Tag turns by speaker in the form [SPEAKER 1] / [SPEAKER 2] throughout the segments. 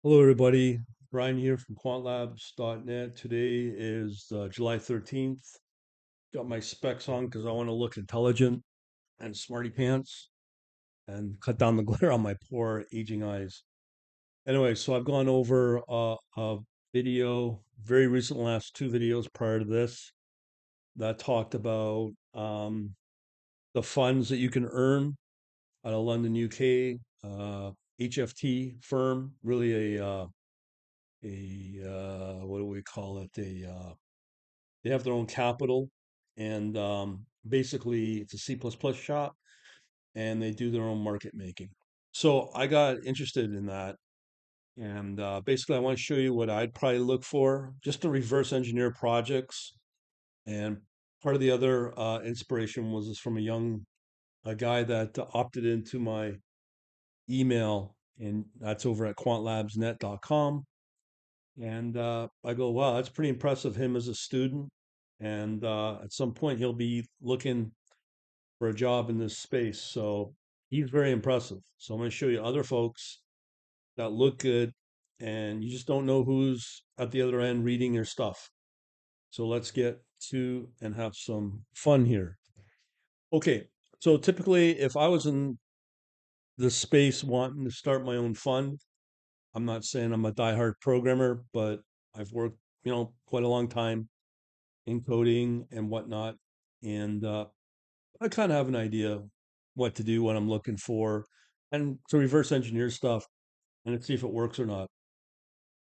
[SPEAKER 1] Hello, everybody. Brian here from quantlabs.net. Today is July 13th. Got my specs on because I want to look intelligent and smarty pants and cut down the glare on my poor aging eyes. Anyway, so I've gone over a video, very recent last two videos prior to this, that talked about the funds that you can earn out of London, UK, HFT firm, really what do we call it? They have their own capital, and basically it's a C++ shop, and they do their own market making. So I got interested in that, and basically I want to show you what I'd probably look for, just to reverse engineer projects. And part of the other inspiration was from a guy that opted into my email, and that's over at quantlabsnet.com. And I go, wow, that's pretty impressive, him as a student. And at some point, he'll be looking for a job in this space. So he's very impressive. So I'm going to show you other folks that look good, and you just don't know who's at the other end reading your stuff. So let's get to and have some fun here. Okay. So typically, if I was in the space wanting to start my own fund, I'm not saying I'm a diehard programmer, but I've worked, quite a long time in coding and whatnot. And I kind of have an idea what to do, what I'm looking for, and to reverse engineer stuff and to see if it works or not.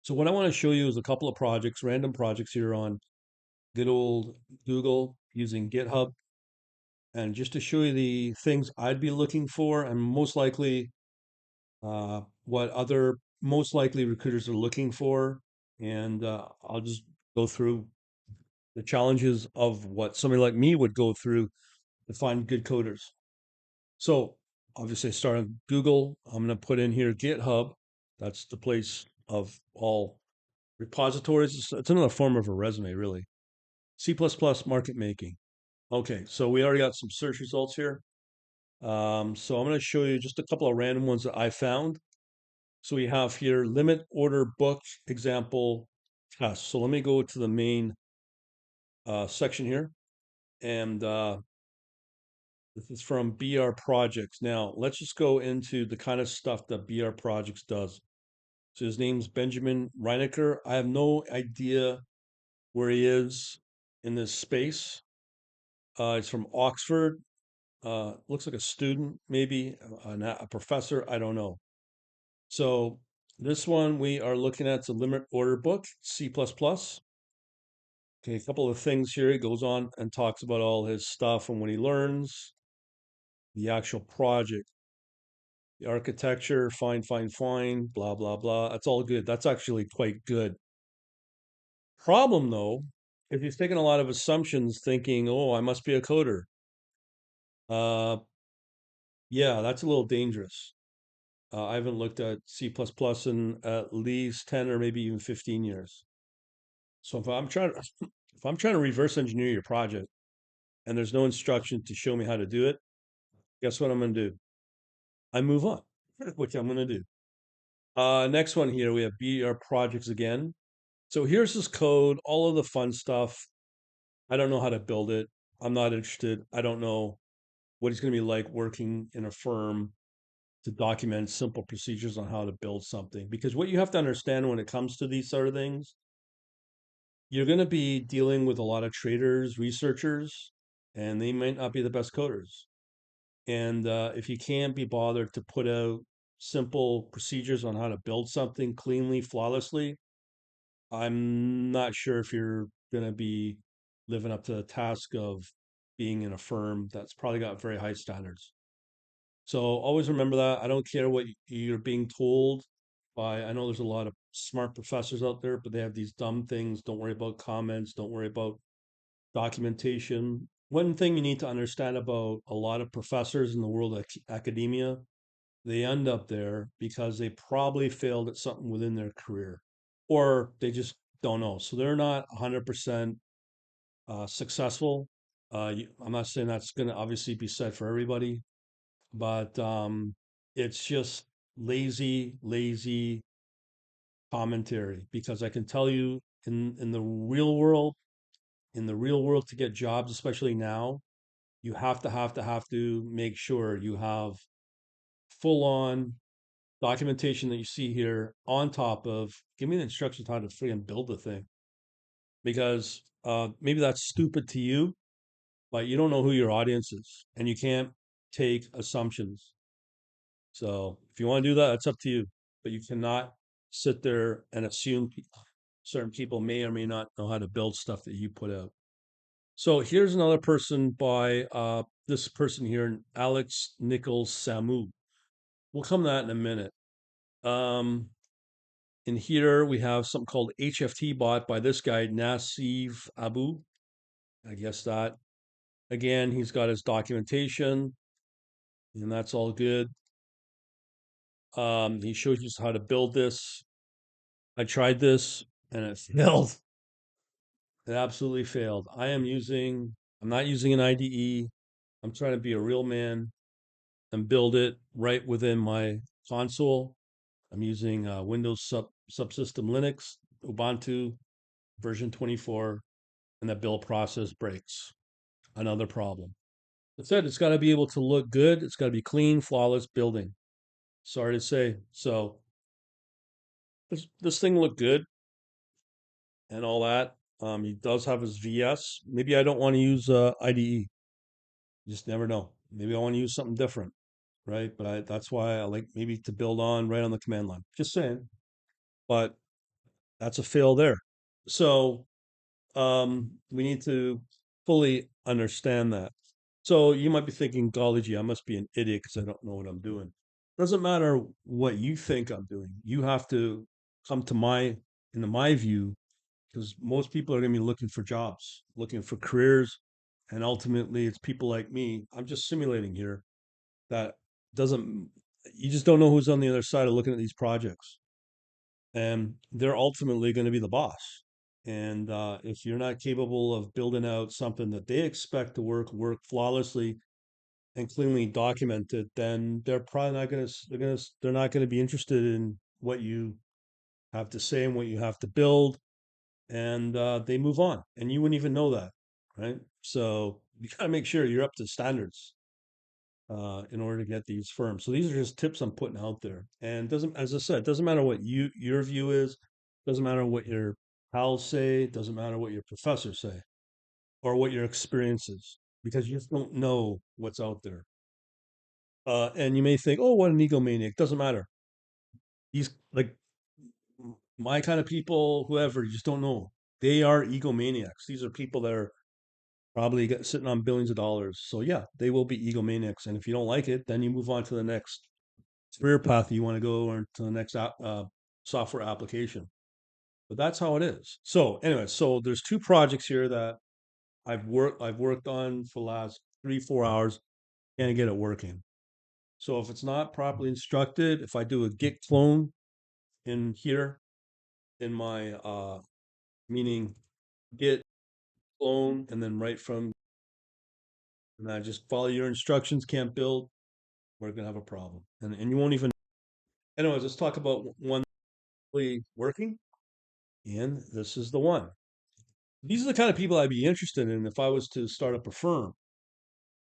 [SPEAKER 1] So what I want to show you is a couple of projects, random projects here on good old Google using GitHub. And just to show you the things I'd be looking for, and most likely what other most likely recruiters are looking for. And I'll just go through the challenges of what somebody like me would go through to find good coders. So obviously I start on Google. I'm going to put in here GitHub. That's the place of all repositories. It's another form of a resume, really. C++ market making. Okay, so we already got some search results here. So I'm going to show you just a couple of random ones that I found. So we have here limit order book example test. So let me go to the main section here. And this is from BR Projects. Now, let's just go into the kind of stuff that BR Projects does. So his name's Benjamin Reinecker. I have no idea where he is in this space. He's from Oxford. Looks like a student, maybe a professor. I don't know. So this one we are looking at is a limit order book, C++. Okay, a couple of things here. He goes on and talks about all his stuff and what he learns, the actual project. The architecture, fine, blah, blah, blah. That's all good. That's actually quite good. Problem though, if he's taking a lot of assumptions thinking, oh, I must be a coder. Uh, yeah, that's a little dangerous. I haven't looked at C++ in at least 10 or maybe even 15 years. So if I'm trying to reverse engineer your project and there's no instruction to show me how to do it, guess what I'm going to do? I move on, which I'm going to do. Next one here, we have BR projects again. So here's his code, all of the fun stuff. I don't know how to build it. I'm not interested. I don't know what it's going to be like working in a firm to document simple procedures on how to build something. Because what you have to understand when it comes to these sort of things, you're going to be dealing with a lot of traders, researchers, and they might not be the best coders. And if you can't be bothered to put out simple procedures on how to build something cleanly, flawlessly, I'm not sure if you're going to be living up to the task of being in a firm that's probably got very high standards. So always remember that. I don't care what you're being told by, I know there's a lot of smart professors out there, but they have these dumb things. Don't worry about comments. Don't worry about documentation. One thing you need to understand about a lot of professors in the world of academia, they end up there because they probably failed at something within their career or they just don't know. So they're not 100% successful. I'm not saying that's going to obviously be said for everybody, but it's just lazy commentary because I can tell you in the real world, to get jobs, especially now, you have to make sure you have full on documentation that you see here on top of give me the instructions how to freaking build the thing because maybe that's stupid to you, but you don't know who your audience is and you can't take assumptions. So if you want to do that, that's up to you. But you cannot sit there and assume certain people may or may not know how to build stuff that you put out. So here's another person by this person here, Alex Nichols Samu. We'll come to that in a minute. Um, in here we have something called HFT Bot by this guy, Nasif Abu. I guess that. Again, he's got his documentation, and that's all good. He shows you how to build this. I tried this and it failed. It absolutely failed. I'm not using an IDE. I'm trying to be a real man and build it right within my console. I'm using Windows Subsystem Linux, Ubuntu version 24, and that build process breaks. Another problem. That said, it's got to be able to look good. It's got to be clean, flawless building. Sorry to say. So this thing looked good and all that. He does have his VS. Maybe I don't want to use IDE. You just never know. Maybe I want to use something different, right? But that's why I like maybe to build on right on the command line. Just saying. But that's a fail there. So we need to fully understand that. So you might be thinking, golly gee, I must be an idiot because I don't know what I'm doing. Doesn't matter what you think I'm doing. You have to come to into my view, because most people are going to be looking for jobs, looking for careers, and ultimately it's people like me. I'm just simulating here that doesn't. You just don't know who's on the other side of looking at these projects, and they're ultimately going to be the boss. And if you're not capable of building out something that they expect to work flawlessly and cleanly documented, then they're probably not going to they're not going to be interested in what you have to say and what you have to build, and they move on, and you wouldn't even know that, right? So you got to make sure you're up to standards in order to get these firms. So these are just tips I'm putting out there. And doesn't, as I said, doesn't matter what your view is, doesn't matter what your pals say, doesn't matter what your professors say, or what your experience is, because you just don't know what's out there. And you may think, oh, what an egomaniac. Doesn't matter. He's like my kind of people, whoever, you just don't know. They are egomaniacs. These are people that are probably sitting on billions of dollars. So yeah, they will be egomaniacs. And if you don't like it, then you move on to the next career path you want to go or to the next software application. But that's how it is. So anyway, so there's two projects here that I've worked on for the last 3 4 hours and get it working. So if it's not properly instructed, if I do a git clone in here in my meaning git clone and then right from and I just follow your instructions, can't build, we're gonna have a problem. And you won't even anyways, let's talk about one really working. And this is the one. These are the kind of people I'd be interested in if I was to start up a firm.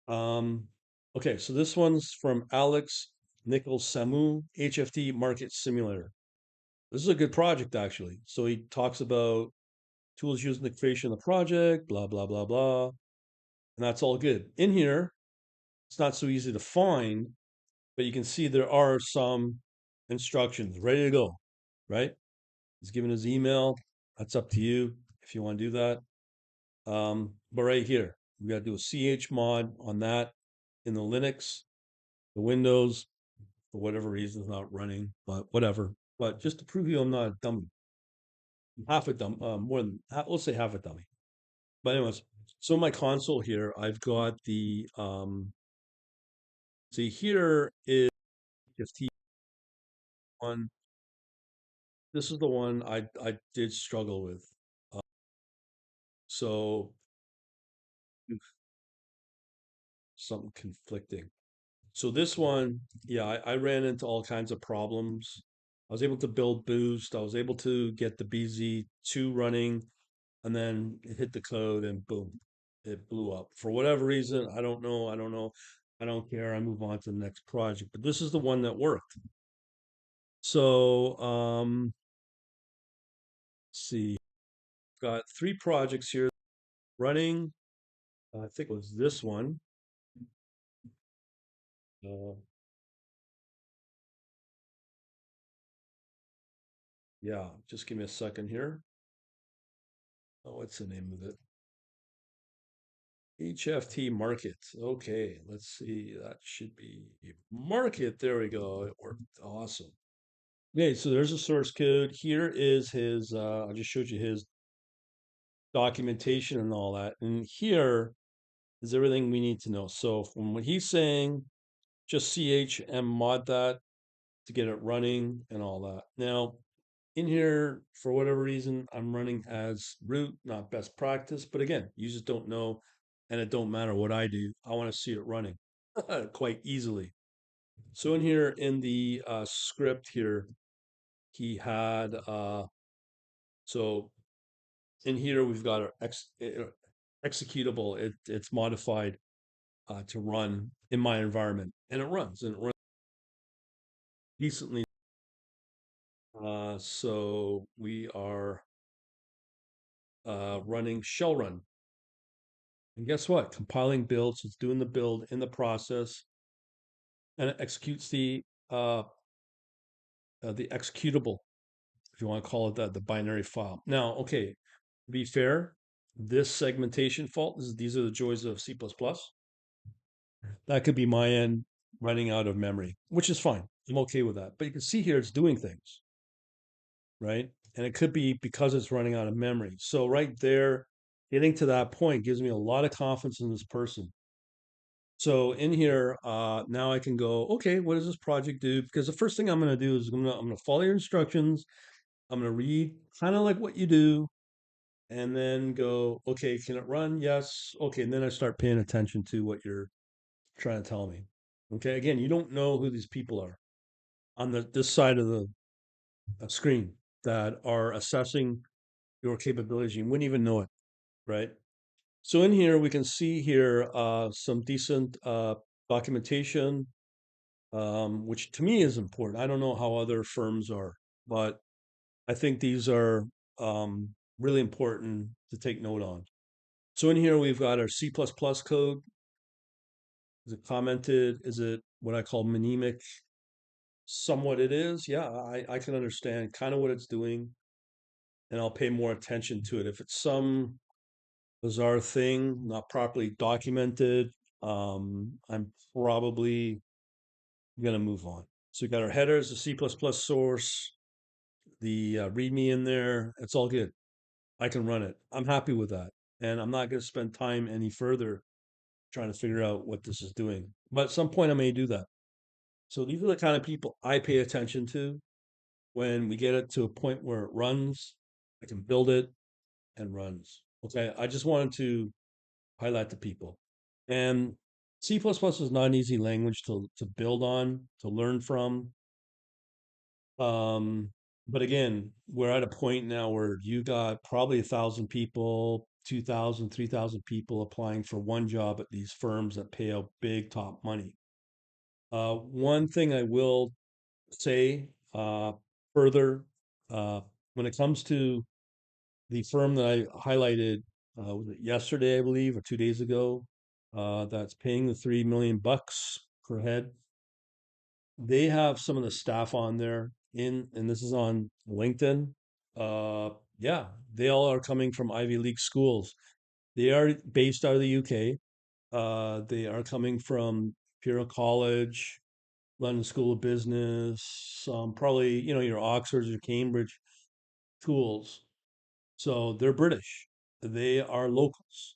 [SPEAKER 1] Um, okay, so this one's from Alex Nichols Samu, HFT Market Simulator. This is a good project, actually. So he talks about tools used in the creation of the project, blah, blah, blah, blah. And that's all good. In here, it's not so easy to find, but you can see there are some instructions ready to go, right? He's given his email. That's up to you if you want to do that. But right here, we got to do a ch mod on that in the Linux, the Windows, for whatever reason, it's not running, but whatever. But just to prove you I'm not a dummy, half a dumb, more than, let's say half a dummy. But anyways, so my console here, I've got the, see here is HFT one. This is the one I did struggle with. Uh, so something conflicting. So this one, yeah, I ran into all kinds of problems. I was able to build Boost. I was able to get the BZ2 running, and then it hit the code and boom, it blew up. For whatever reason, I don't know. I don't know. I don't care. I move on to the next project. But this is the one that worked. So, let's see. Got three projects here running. I think it was this one. Uh, yeah, just give me a second here. Oh, what's the name of it? HFT Market. Okay, let's see. That should be Market. There we go. It worked. Awesome. Okay, so there's a source code. Here is his, I just showed you his documentation and all that. And here is everything we need to know. So from what he's saying, just CHM mod that to get it running and all that. Now, in here, for whatever reason, I'm running as root, not best practice. But again, you just don't know, and it don't matter what I do. I want to see it running quite easily. So in here, in the script here, he had so in here we've got our executable. It's modified to run in my environment, and it runs decently. So we are running shell run. And guess what? Compiling build, so it's doing the build in the process, and it executes the executable, if you want to call it that, the binary file. Now, okay, to be fair, this segmentation fault, these are the joys of C++. That could be my end running out of memory, which is fine. I'm okay with that. But you can see here it's doing things, right? And it could be because it's running out of memory. So right there, getting to that point gives me a lot of confidence in this person. So in here, now I can go, okay, what does this project do? Because the first thing I'm going to do is I'm gonna follow your instructions. I'm going to read kind of like what you do, and then go, okay, can it run? Yes. Okay, and then I start paying attention to what you're trying to tell me. Okay, again, you don't know who these people are on this side of the screen that are assessing your capabilities. You wouldn't even know it, right? So in here, we can see here some decent documentation, which to me is important. I don't know how other firms are, but I think these are really important to take note on. So in here, we've got our C++ code. Is it commented? Is it what I call mnemonic? Somewhat it is. Yeah, I can understand kind of what it's doing, and I'll pay more attention to it. If it's some bizarre thing not properly documented, I'm probably gonna move on. So we got our headers, the C++ source, the README in there. It's all good. I can run it. I'm happy with that, and I'm not gonna spend time any further trying to figure out what this is doing. But at some point, I may do that. So these are the kind of people I pay attention to. When we get it to a point where it runs, I can build it and runs. Okay, I just wanted to highlight to people. And C++ is not an easy language to build on, to learn from. Um, but again, we're at a point now where you got probably 1,000 people, 2,000, 3,000 people applying for one job at these firms that pay out big top money. One thing I will say further, uh, when it comes to the firm that I highlighted, was it yesterday, I believe, or 2 days ago, that's paying the 3 million bucks per head. They have some of the staff on there and this is on LinkedIn. Uh, yeah, they all are coming from Ivy League schools. They are based out of the UK. They are coming from Imperial College, London School of Business, probably, your Oxfords or Cambridge schools. So they're British. They are locals.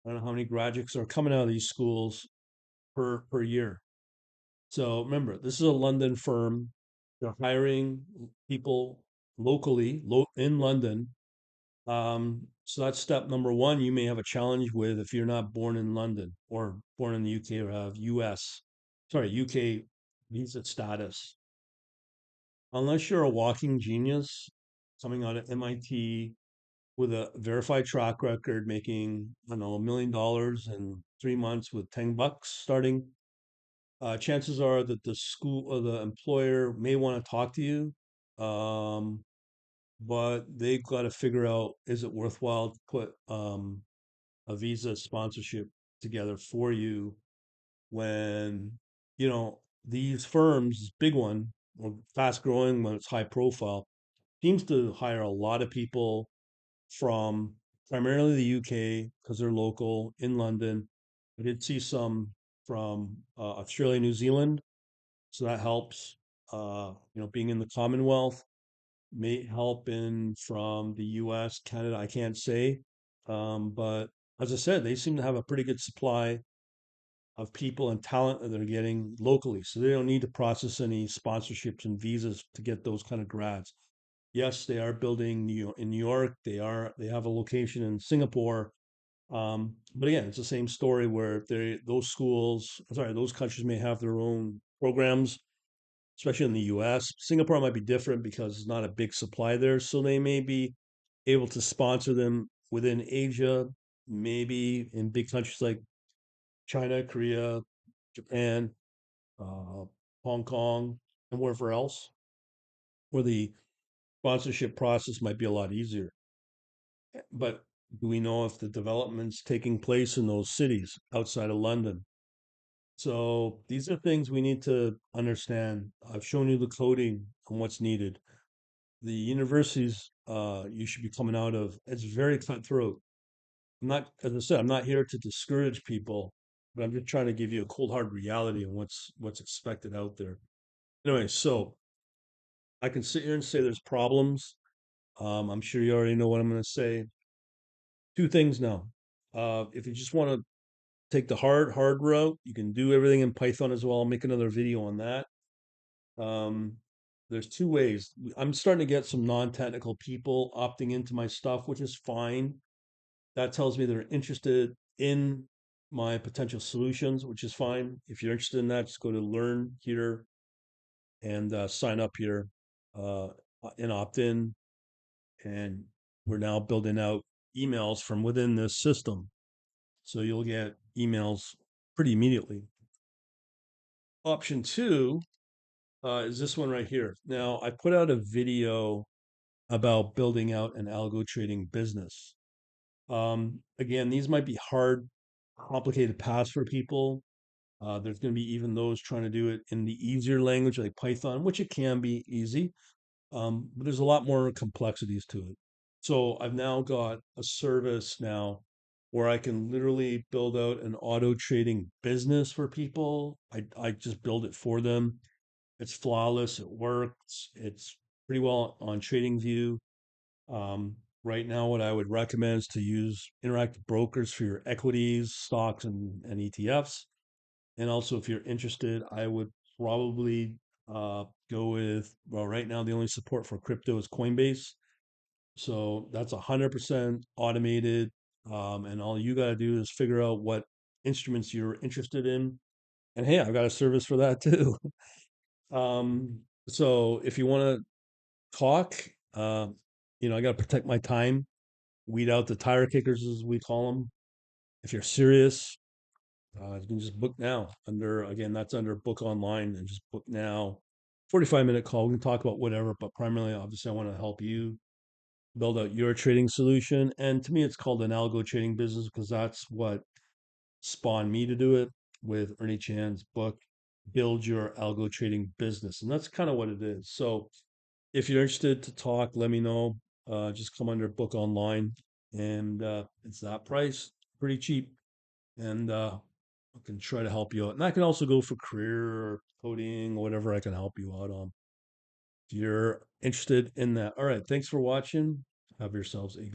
[SPEAKER 1] I don't know how many graduates are coming out of these schools per year. So remember, this is a London firm. They're hiring people locally, in London. So that's step number one. You may have a challenge with if you're not born in London or born in the UK or have US, sorry, UK visa status. unless you're a walking genius coming out of MIT with a verified track record, making, I don't know, $1 million in 3 months with $10 starting, chances are that the school or the employer may want to talk to you. Um, but they've got to figure out, is it worthwhile to put a visa sponsorship together for you when, these firms, this big one, or fast growing when it's high profile, seems to hire a lot of people from primarily the UK because they're local in London. I did see some from Australia, New Zealand, so that helps. Being in the Commonwealth may help in from the US, Canada, I can't say. But as I said, they seem to have a pretty good supply of people and talent that they're getting locally. So they don't need to process any sponsorships and visas to get those kind of grads. Yes, they are building in New York. They have a location in Singapore. But again, it's the same story where those countries may have their own programs, especially in the US. Singapore might be different because it's not a big supply there. So they may be able to sponsor them within Asia, maybe in big countries like China, Korea, Japan, uh, Hong Kong, and wherever else, where the sponsorship process might be a lot easier. But do we know if the development's taking place in those cities outside of London? So these are things we need to understand. I've shown you the coding and what's needed. The universities you should be coming out of, it's very cutthroat. I'm not, as I said, I'm not here to discourage people, but I'm just trying to give you a cold hard reality of what's expected out there. Anyway, so I can sit here and say there's problems. I'm sure you already know what I'm going to say. Two things now. If you just want to take the hard route, you can do everything in Python as well. I'll make another video on that. Um, there's two ways. I'm starting to get some non-technical people opting into my stuff, which is fine. That tells me they're interested in my potential solutions, which is fine. If you're interested in that, just go to learn here and sign up here uh, and opt in. And we're now building out emails from within this system. So you'll get emails pretty immediately. Option two is this one right here. Now, I put out a video about building out an algo trading business. Again, these might be hard, complicated paths for people. There's going to be even those trying to do it in the easier language like Python, which it can be easy, but there's a lot more complexities to it. So I've now got a service now where I can literally build out an auto trading business for people. I just build it for them. It's flawless. It works. It's pretty well on TradingView. Um, right now, what I would recommend is to use interactive brokers for your equities, stocks, and ETFs. And also, if you're interested, I would probably go with, well, right now, the only support for crypto is Coinbase. So that's 100% automated. And all you got to do is figure out what instruments you're interested in. And hey, I've got a service for that too. So if you want to talk, I got to protect my time, weed out the tire kickers, as we call them. If you're serious, you can just book now again, that's under book online and just book now. 45-minute call. We can talk about whatever, but primarily, obviously, I want to help you build out your trading solution. And to me, it's called an algo trading business because that's what spawned me to do it with Ernie Chan's book, Build Your Algo Trading Business. And that's kind of what it is. So if you're interested to talk, let me know. Just come under book online and it's that price, pretty cheap. And I can try to help you out. And I can also go for career or coding or whatever I can help you out on. If you're interested in that. All right. Thanks for watching. Have yourselves a good